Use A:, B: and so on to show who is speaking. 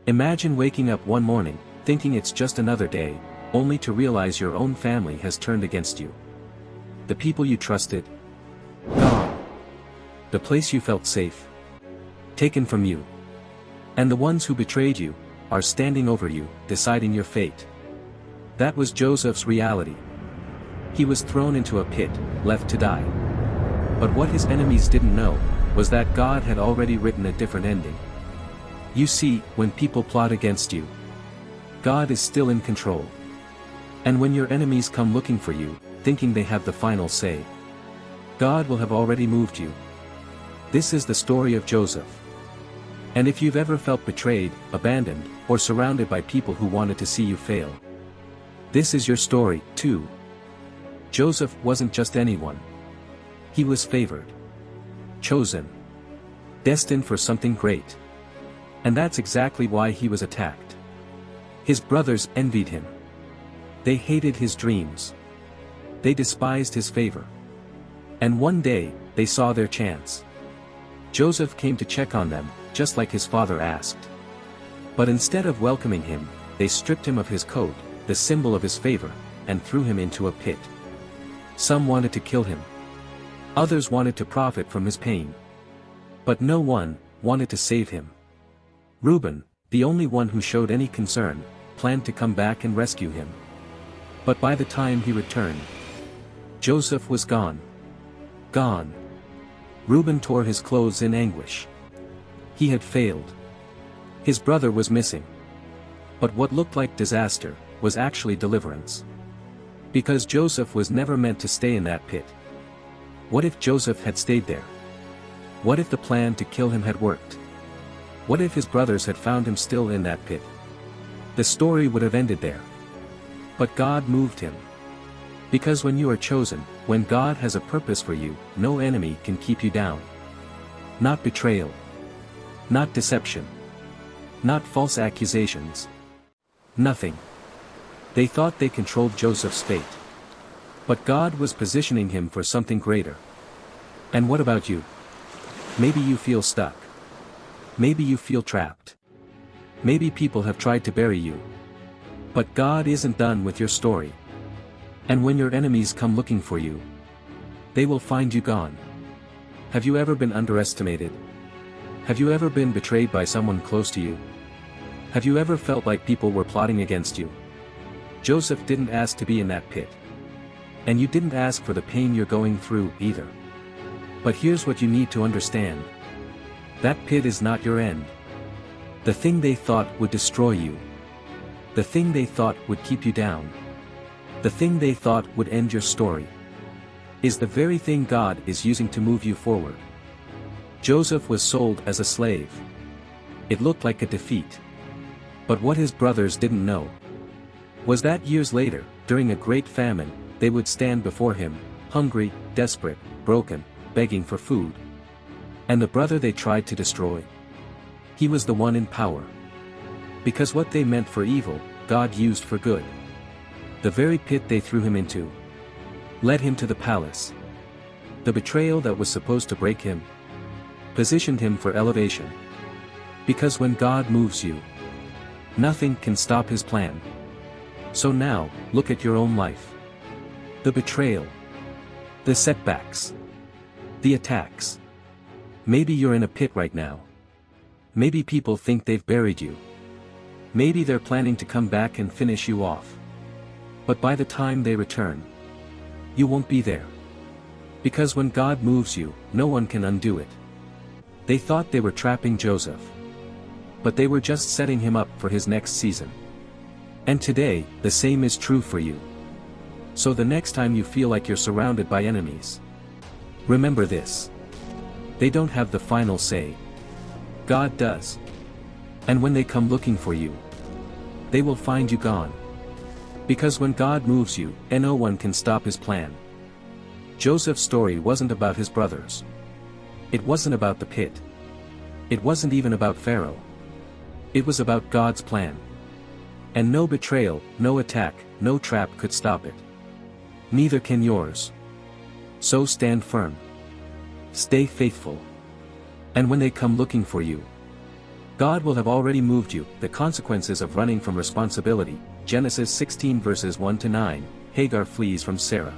A: Imagine waking up one morning, thinking it's just another day, only to realize your own family has turned against you. The people you trusted, gone. The place you felt safe, taken from you. And the ones who betrayed you, are standing over you, deciding your fate. That was Joseph's reality. He was thrown into a pit, left to die. But what his enemies didn't know, was that God had already written a different ending. You see, when people plot against you, God is still in control. And when your enemies come looking for you, thinking they have the final say, God will have already moved you. This is the story of Joseph. And if you've ever felt betrayed, abandoned, or surrounded by people who wanted to see you fail, this is your story, too. Joseph wasn't just anyone. He was favored, chosen, destined for something great. And that's exactly why he was attacked. His brothers envied him. They hated his dreams. They despised his favor. And one day, they saw their chance. Joseph came to check on them, just like his father asked. But instead of welcoming him, they stripped him of his coat, the symbol of his favor, and threw him into a pit. Some wanted to kill him. Others wanted to profit from his pain. But no one wanted to save him. Reuben, the only one who showed any concern, planned to come back and rescue him. But by the time he returned, Joseph was gone. Gone. Reuben tore his clothes in anguish. He had failed. His brother was missing. But what looked like disaster, was actually deliverance. Because Joseph was never meant to stay in that pit. What if Joseph had stayed there? What if the plan to kill him had worked? What if his brothers had found him still in that pit? The story would have ended there. But God moved him. Because when you are chosen, when God has a purpose for you, no enemy can keep you down. Not betrayal. Not deception. Not false accusations. Nothing. They thought they controlled Joseph's fate. But God was positioning him for something greater. And what about you? Maybe you feel stuck. Maybe you feel trapped. Maybe people have tried to bury you. But God isn't done with your story. And when your enemies come looking for you, they will find you gone. Have you ever been underestimated? Have you ever been betrayed by someone close to you? Have you ever felt like people were plotting against you? Joseph didn't ask to be in that pit. And you didn't ask for the pain you're going through, either. But here's what you need to understand. That pit is not your end. The thing they thought would destroy you. The thing they thought would keep you down. The thing they thought would end your story. Is the very thing God is using to move you forward. Joseph was sold as a slave. It looked like a defeat. But what his brothers didn't know was that years later, during a great famine, they would stand before him, hungry, desperate, broken, begging for food. And the brother they tried to destroy, he was the one in power. Because what they meant for evil, God used for good. The very pit they threw him into led him to the palace. The betrayal that was supposed to break him positioned him for elevation. Because when God moves you, nothing can stop his plan. So now, look at your own life. The betrayal. The setbacks. The attacks. Maybe you're in a pit right now. Maybe people think they've buried you. Maybe they're planning to come back and finish you off. But by the time they return, you won't be there. Because when God moves you, no one can undo it. They thought they were trapping Joseph. But they were just setting him up for his next season. And today, the same is true for you. So the next time you feel like you're surrounded by enemies, remember this. They don't have the final say. God does. And when they come looking for you, they will find you gone. Because when God moves you, no one can stop his plan. Joseph's story wasn't about his brothers. It wasn't about the pit. It wasn't even about Pharaoh. It was about God's plan. And no betrayal, no attack, no trap could stop it. Neither can yours. So stand firm. Stay faithful. And when they come looking for you, God will have already moved you. The consequences of running from responsibility. Genesis 16 verses 1 to 9, Hagar flees from Sarah.